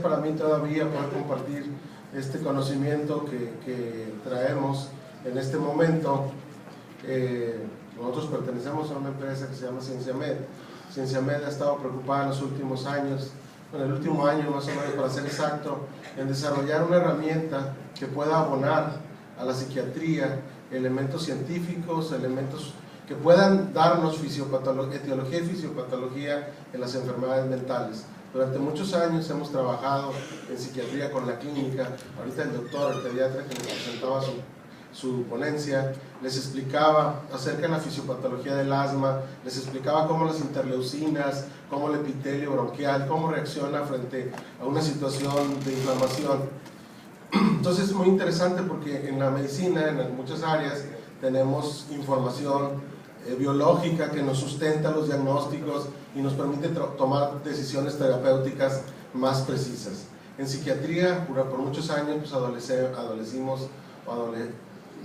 para mí todavía poder compartir este conocimiento que traemos en este momento. Nosotros pertenecemos a una empresa que se llama CienciaMed. CienciaMed ha estado preocupada en los últimos años, en el último año más o menos para ser exacto, en desarrollar una herramienta que pueda abonar a la psiquiatría elementos científicos, elementos que puedan darnos etiología y fisiopatología en las enfermedades mentales. Durante muchos años hemos trabajado en psiquiatría con la clínica. Ahorita el doctor, el pediatra que les presentaba su ponencia, les explicaba acerca de la fisiopatología del asma, les explicaba cómo las interleucinas, cómo el epitelio bronquial, cómo reacciona frente a una situación de inflamación. Entonces es muy interesante porque en la medicina, en muchas áreas, tenemos información biológica que nos sustenta los diagnósticos y nos permite tomar decisiones terapéuticas más precisas. En psiquiatría, por muchos años, pues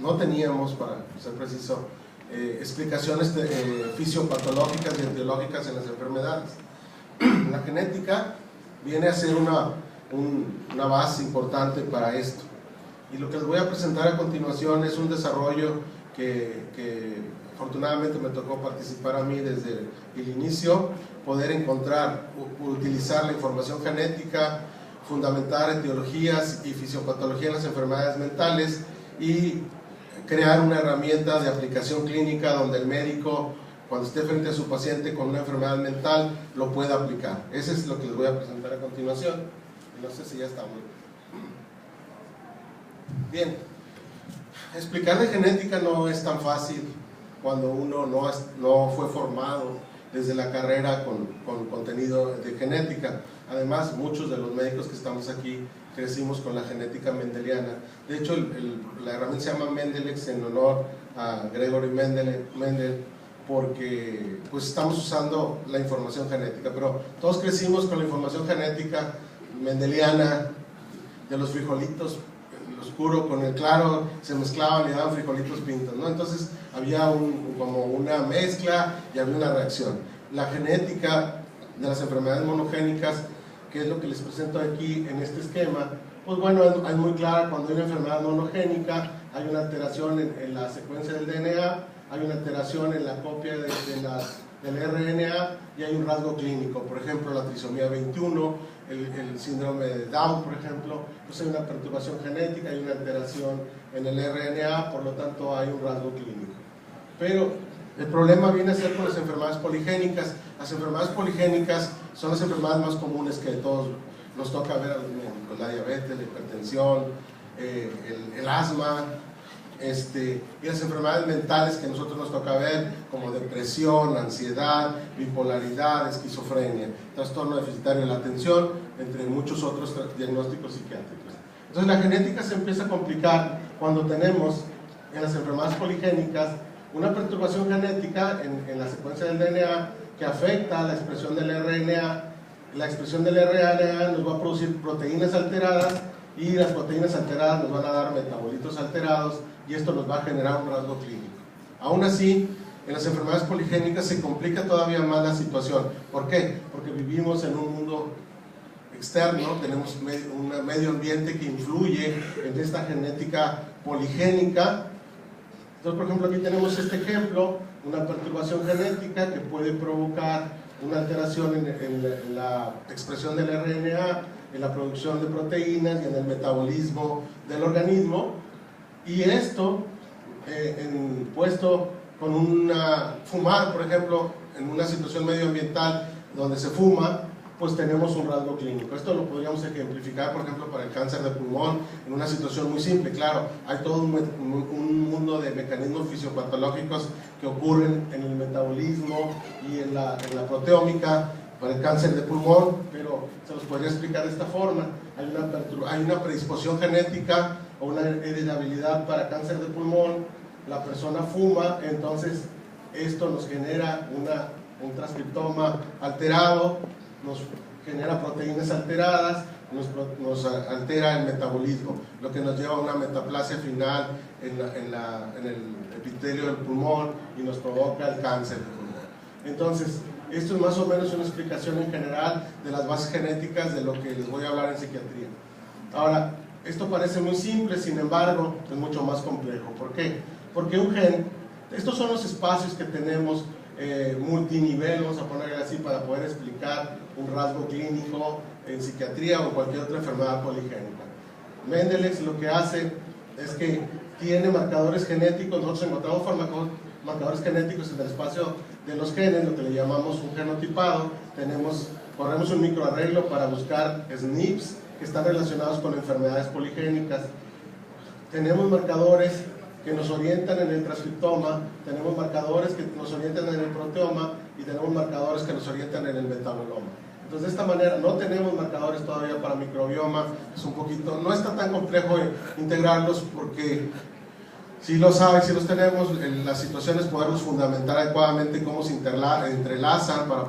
no teníamos, para ser preciso, explicaciones fisiopatológicas y etiológicas en las enfermedades. La genética viene a ser una base importante para esto. Y lo que les voy a presentar a continuación es un desarrollo que afortunadamente me tocó participar a mí desde el inicio, poder encontrar, utilizar la información genética, fundamentar etiologías y fisiopatología en las enfermedades mentales y crear una herramienta de aplicación clínica donde el médico, cuando esté frente a su paciente con una enfermedad mental, lo pueda aplicar. Eso es lo que les voy a presentar a continuación. No sé si ya está muy bien. Explicar de genética no es tan fácil cuando uno no fue formado desde la carrera con contenido de genética. Además, muchos de los médicos que estamos aquí crecimos con la genética mendeliana. De hecho, la herramienta se llama Mendelex en honor a Gregory Mendel, porque pues estamos usando la información genética, pero todos crecimos con la información genética mendeliana de los frijolitos, el oscuro con el claro, se mezclaban y daban frijolitos pintos, ¿no? Entonces había como una mezcla y había una reacción. La genética de las enfermedades monogénicas, que es lo que les presento aquí en este esquema, pues bueno, es muy clara. Cuando hay una enfermedad monogénica, hay una alteración en la secuencia del DNA, hay una alteración en la copia del RNA y hay un rasgo clínico, por ejemplo la trisomía 21, el síndrome de Down, por ejemplo. Pues hay una perturbación genética, hay una alteración en el RNA, por lo tanto hay un rasgo clínico. Pero el problema viene a ser con las enfermedades poligénicas. Las enfermedades poligénicas son las enfermedades más comunes que todos nos toca ver a los médicos: la diabetes, la hipertensión, el asma, y las enfermedades mentales que a nosotros nos toca ver, como depresión, ansiedad, bipolaridad, esquizofrenia, trastorno deficitario de la atención, entre muchos otros diagnósticos psiquiátricos. Entonces la genética se empieza a complicar cuando tenemos en las enfermedades poligénicas una perturbación genética en la secuencia del DNA que afecta a la expresión del RNA. La expresión del RNA nos va a producir proteínas alteradas y las proteínas alteradas nos van a dar metabolitos alterados y esto nos va a generar un rasgo clínico. Aún así, en las enfermedades poligénicas se complica todavía más la situación. ¿Por qué? Porque vivimos en un mundo externo, tenemos un medio ambiente que influye en esta genética poligénica. Entonces, por ejemplo, aquí tenemos este ejemplo, una perturbación genética que puede provocar una alteración en la expresión del RNA, en la producción de proteínas y en el metabolismo del organismo. Y esto, puesto con fumar, por ejemplo, en una situación medioambiental donde se fuma, pues tenemos un rasgo clínico. Esto lo podríamos ejemplificar, por ejemplo, para el cáncer de pulmón, en una situación muy simple. Claro, hay todo un mundo de mecanismos fisiopatológicos que ocurren en el metabolismo y en la proteómica para el cáncer de pulmón, pero se los podría explicar de esta forma. Hay una predisposición genética o una heredabilidad para cáncer de pulmón, la persona fuma, entonces esto nos genera un transcriptoma alterado, nos genera proteínas alteradas, nos altera el metabolismo, lo que nos lleva a una metaplasia final en el epitelio del pulmón y nos provoca el cáncer de pulmón. Entonces, Esto es más o menos una explicación en general de las bases genéticas de lo que les voy a hablar en psiquiatría. Ahora, esto parece muy simple, sin embargo, es mucho más complejo. ¿Por qué? Porque un gen, estos son los espacios que tenemos multinivel, vamos a ponerle así, para poder explicar un rasgo clínico en psiquiatría o cualquier otra enfermedad poligénica. Mendeleev lo que hace es que tiene marcadores genéticos. Nosotros encontramos marcadores genéticos en el espacio de los genes, lo que le llamamos un genotipado. Corremos un microarreglo para buscar SNPs que están relacionados con enfermedades poligénicas. Tenemos marcadores que nos orientan en el transcriptoma, tenemos marcadores que nos orientan en el proteoma y tenemos marcadores que nos orientan en el metaboloma. Entonces, de esta manera no tenemos marcadores todavía para microbioma. Es un poquito, no está tan complejo integrarlos, porque si los hay, si los tenemos, la situación es poderlos fundamentar adecuadamente cómo se entrelazan para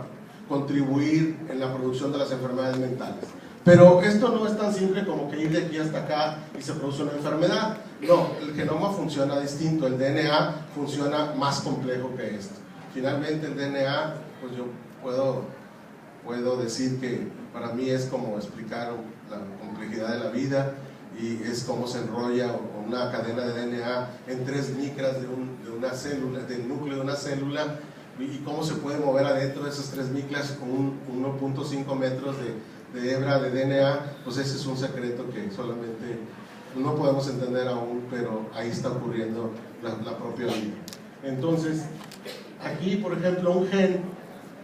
contribuir en la producción de las enfermedades mentales. Pero esto no es tan simple como que ir de aquí hasta acá y se produce una enfermedad. No, el genoma funciona distinto, el DNA funciona más complejo que esto. Finalmente el DNA, pues yo puedo decir que para mí es como explicar la complejidad de la vida, y es como se enrolla una cadena de DNA en 3 micras de una célula, del núcleo de una célula, y cómo se puede mover adentro de esas 3 micras con 1.5 metros de hebra de DNA. Pues ese es un secreto que solamente no podemos entender aún, pero ahí está ocurriendo la propia vida. Entonces, aquí, por ejemplo, un gen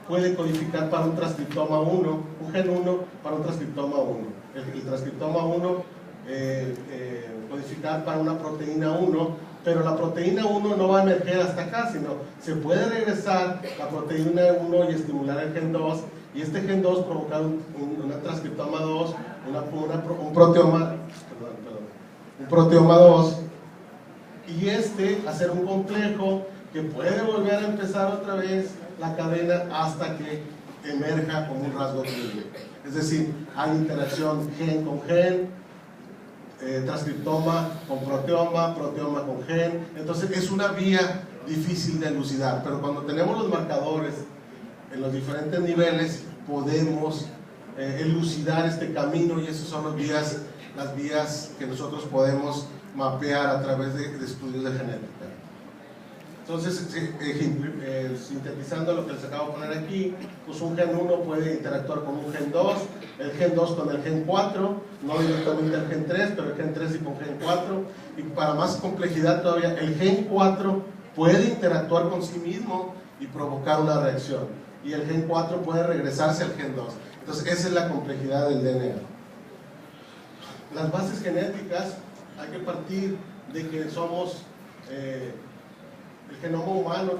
puede codificar para un transcriptoma 1, un gen 1 para un transcriptoma 1. El transcriptoma 1 codificar para una proteína 1, pero la proteína 1 no va a emerger hasta acá, sino se puede regresar la proteína 1 y estimular el gen 2, y este gen 2 provocar una transcriptoma 2, un proteoma 2, y hacer un complejo que puede volver a empezar otra vez la cadena hasta que emerja como un rasgo clínico. Es decir, hay interacción gen con gen, transcriptoma con proteoma, proteoma con gen. Entonces es una vía difícil de elucidar, pero cuando tenemos los marcadores en los diferentes niveles podemos elucidar este camino, y esas son las vías que nosotros podemos mapear a través de estudios de genética. Entonces, sintetizando lo que les acabo de poner aquí, pues un gen 1 puede interactuar con un gen 2, el gen 2 con el gen 4, no directamente el gen 3, pero el gen 3 y con gen 4, y para más complejidad todavía, el gen 4 puede interactuar con sí mismo y provocar una reacción, y el gen 4 puede regresarse al gen 2. Entonces, esa es la complejidad del DNA. Las bases genéticas, hay que partir de que somos... el genoma humano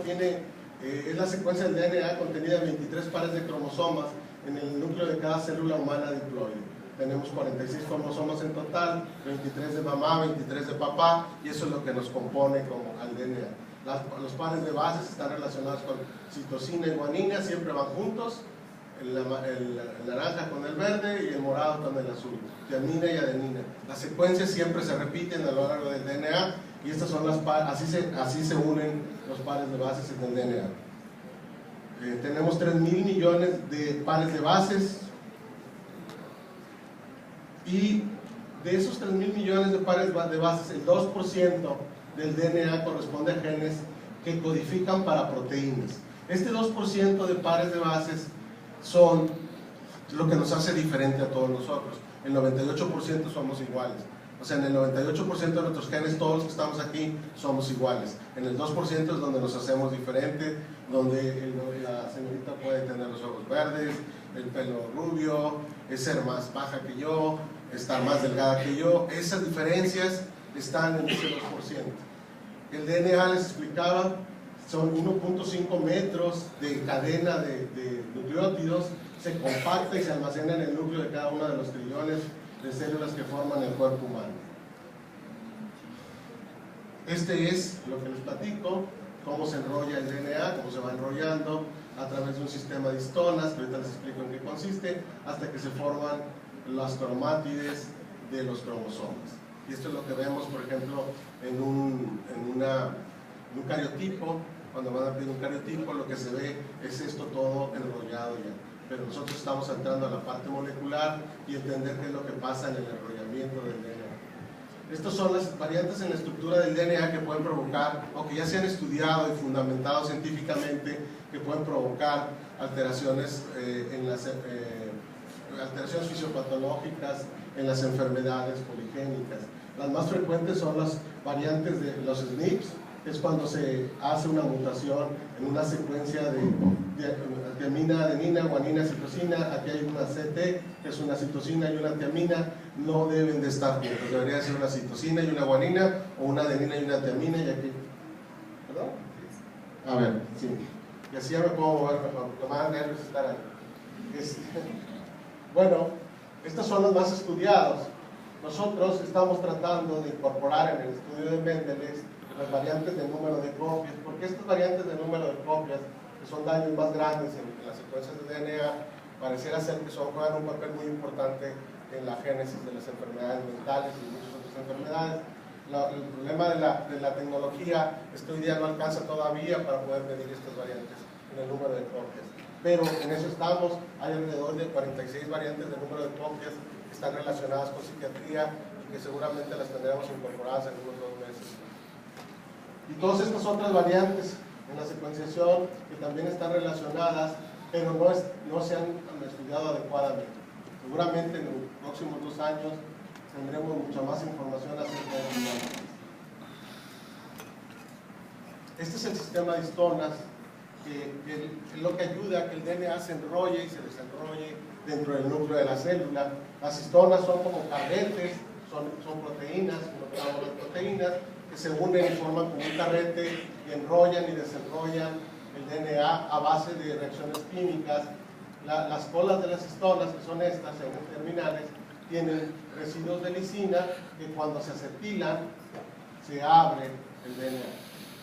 es la secuencia del DNA contenida en 23 pares de cromosomas en el núcleo de cada célula humana diploide. Tenemos 46 cromosomas en total, 23 de mamá, 23 de papá, y eso es lo que nos compone como al DNA. Los pares de bases están relacionados con citosina y guanina, siempre van juntos, el naranja con el verde y el morado con el azul, tiamina y adenina. Las secuencias siempre se repiten a lo largo del DNA, y estas son así se unen los pares de bases en el DNA. Tenemos 3.000 millones de pares de bases, y de esos 3.000 millones de pares de bases, el 2% del DNA corresponde a genes que codifican para proteínas. Este 2% de pares de bases son lo que nos hace diferente a todos nosotros. El 98% somos iguales. O sea, en el 98% de nuestros genes, todos los que estamos aquí, somos iguales. En el 2% es donde nos hacemos diferentes, donde la señorita puede tener los ojos verdes, el pelo rubio, es ser más baja que yo, estar más delgada que yo. Esas diferencias están en ese 2%. El DNA, les explicaba, son 1.5 metros de cadena de nucleótidos, se compacta y se almacena en el núcleo de cada uno de los trillones de células que forman el cuerpo humano. Este es lo que les platico, cómo se enrolla el DNA, cómo se va enrollando a través de un sistema de histonas, que ahorita les explico en qué consiste, hasta que se forman las cromátides de los cromosomas. Y esto es lo que vemos, por ejemplo, en un cariotipo. cuando van a pedir un cariotipo, lo que se ve es esto todo enrollado ya. Pero nosotros estamos entrando a la parte molecular y entender qué es lo que pasa en el enrollamiento del DNA. Estas son las variantes en la estructura del DNA que pueden provocar, o que ya se han estudiado y fundamentado científicamente, que pueden provocar alteraciones, alteraciones fisiopatológicas en las enfermedades poligénicas. Las más frecuentes son las variantes de los SNPs, que es cuando se hace una mutación en una secuencia de tiamina, adenina, guanina, citosina. Aquí hay una CT, que es una citosina y una tiamina, no deben de estar juntos, debería ser una citosina y una guanina, o una adenina y una tiamina, y aquí, ¿perdón? A ver, sí, y así ya me puedo mover mejor, lo más nervios estar ahí. Bueno, estos son los más estudiados. Nosotros estamos tratando de incorporar en el estudio de Mendeles las variantes de número de copias, porque estas variantes de número de copias, que son daños más grandes en las secuencias de DNA, pareciera ser que juegan un papel muy importante en la génesis de las enfermedades mentales y muchas otras enfermedades. El problema de la tecnología es que hoy día no alcanza todavía para poder medir estas variantes en el número de copias. Pero en eso estamos, hay alrededor de 46 variantes de número de copias que están relacionadas con psiquiatría y que seguramente las tendremos incorporadas en unos 2 meses. Y todas estas otras variantes en la secuenciación que también están relacionadas, pero no se han estudiado adecuadamente. Seguramente en los próximos 2 años tendremos mucha más información acerca de ello. Este es el sistema de histonas, que es lo que ayuda a que el DNA se enrolle y se desenrolle dentro del núcleo de la célula. Las histonas son como carretes, son proteínas, las proteínas que se unen y forman como un carrete y enrollan y desenrollan el DNA a base de reacciones químicas. Las colas de las histonas, que son estas, en terminales, tienen residuos de lisina que cuando se acetilan se abre el DNA.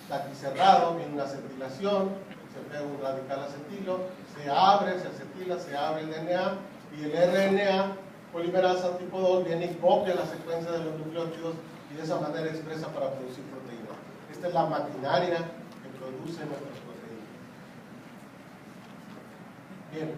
Está aquí cerrado, viene una acetilación, se pega un radical acetilo, se abre, se acetila, se abre el DNA, y el RNA polimerasa tipo 2 viene y copia la secuencia de los nucleótidos y de esa manera expresa para producir proteínas. Esta es la maquinaria que produce nuestras proteínas. Bien,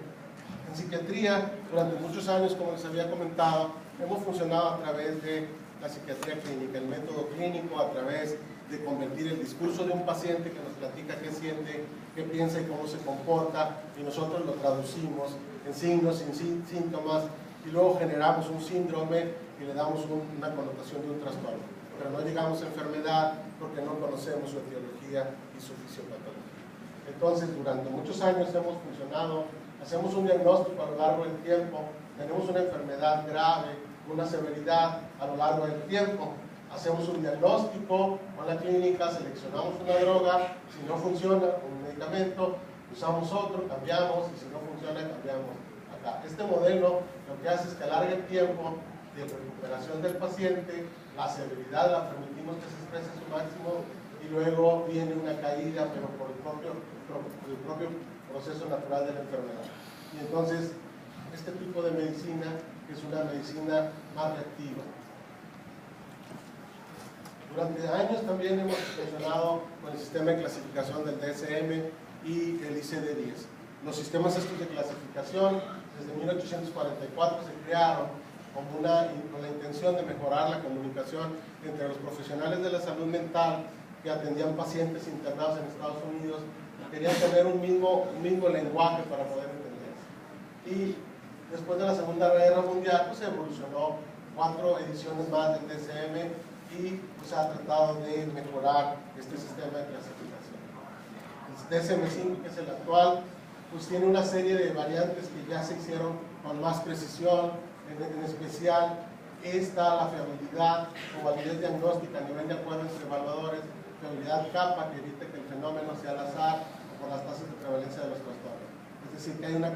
en psiquiatría, durante muchos años, como les había comentado, hemos funcionado a través de la psiquiatría clínica, el método clínico, a través de convertir el discurso de un paciente que nos platica qué siente, qué piensa y cómo se comporta, y nosotros lo traducimos en signos, en síntomas, y luego generamos un síndrome y le damos una connotación de un trastorno. Pero no llegamos a enfermedad porque no conocemos su etiología y su fisiopatología. Entonces, durante muchos años hemos funcionado, hacemos un diagnóstico a lo largo del tiempo, tenemos una enfermedad grave, una severidad a lo largo del tiempo, hacemos un diagnóstico con la clínica, seleccionamos una droga, si no funciona, un medicamento, usamos otro, cambiamos, y si no funciona, cambiamos acá. Este modelo lo que hace es que alarga el tiempo de recuperación del paciente, la severidad la permitimos que se exprese a su máximo, y luego viene una caída, pero por el propio proceso natural de la enfermedad. Y entonces, este tipo de medicina es una medicina más reactiva. Durante años también hemos funcionado con el sistema de clasificación del DSM y el ICD-10. Los sistemas estos de clasificación, desde 1844 se crearon con la intención de mejorar la comunicación entre los profesionales de la salud mental que atendían pacientes internados en Estados Unidos y querían tener un mismo lenguaje para poder entenderse. Y después de la Segunda Guerra Mundial, pues evolucionó 4 ediciones más del DSM y pues, se ha tratado de mejorar este sistema de clasificación. El DSM-5, que es el actual, pues tiene una serie de variantes que ya se hicieron con más precisión, en especial la fiabilidad o validez diagnóstica a nivel de acuerdo entre evaluadores, fiabilidad kappa, que evita que el fenómeno sea al azar o por las tasas de prevalencia de los trastornos. Es decir, que hay una